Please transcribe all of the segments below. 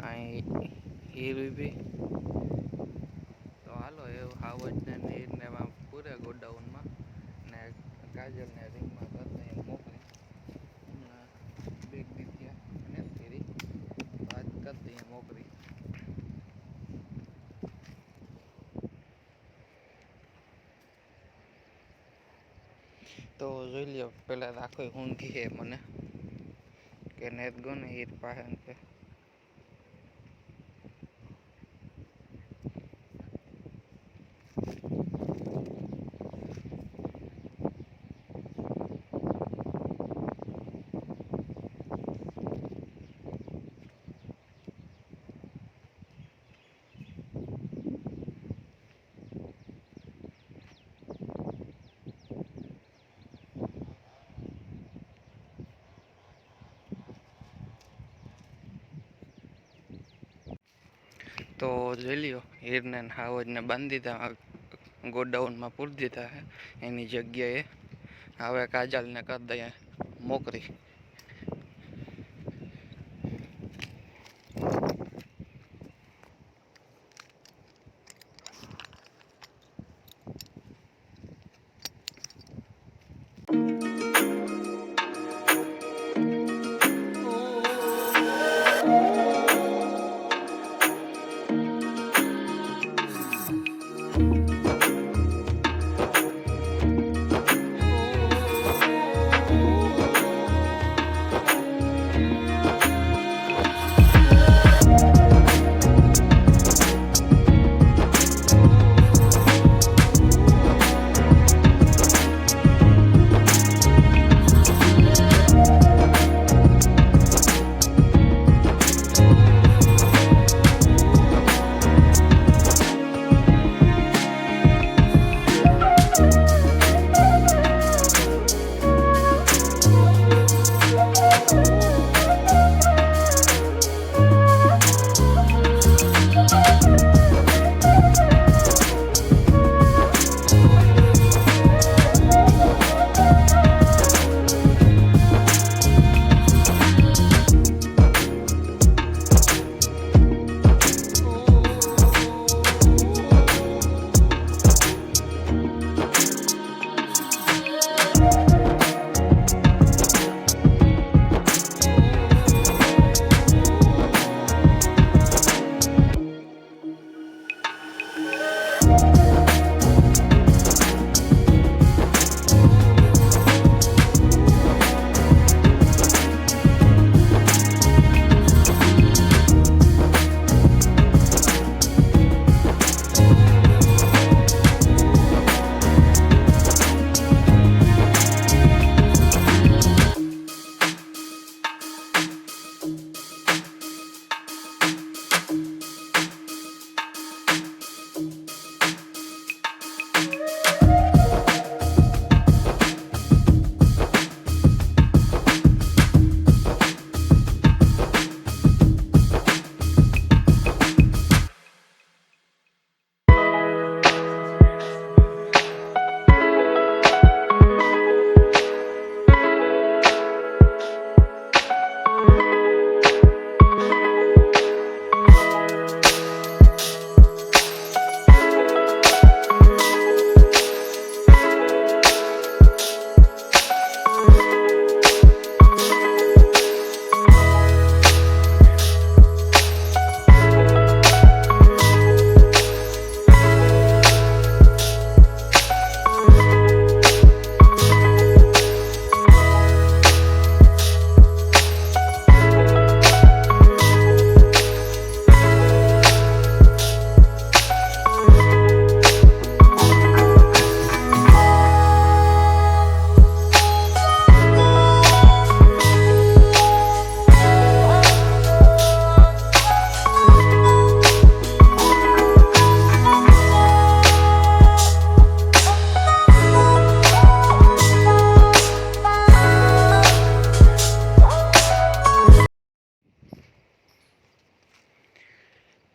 અહીં હીર ઊભી. તો હાલો એવું હાવજને નીરને એમાં પૂરે ગોડાઉનમાં ને કાજલને રિંગમાં કરતા એમ મોકલી. હમણાં બેગ દીધ્યા અને ફેરી વાત કરતી એમ મોકલી. તો જોઈ લ્યો પેલા રાખો ઊંઘી હે મને કે નેત ગો ને હીર પાસે કે તો જોઈ લ્યો હીરને હાવજને બાંધી દીધા ગોડાઉનમાં પૂરી દીધા હે એની જગ્યાએ. હવે કાજલને કરી દઈએ મોકરી.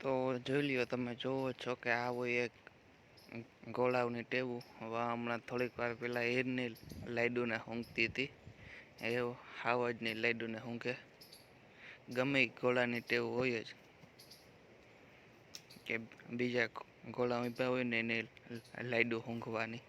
તો જોઈ લ્યો તમે જોવો છો કે આવું એક ગોળાઓની ટેવું હમણાં થોડીક વાર પહેલાં હીરની લાઈડુને ઊંઘતી હતી એ હાવજની લાઈડુને ઊંઘે. ગમે ઘોડાની ટેવ હોય જ કે બીજા ઘોડા ઊભા હોય ને એને લાઈડું ઊંઘવાની.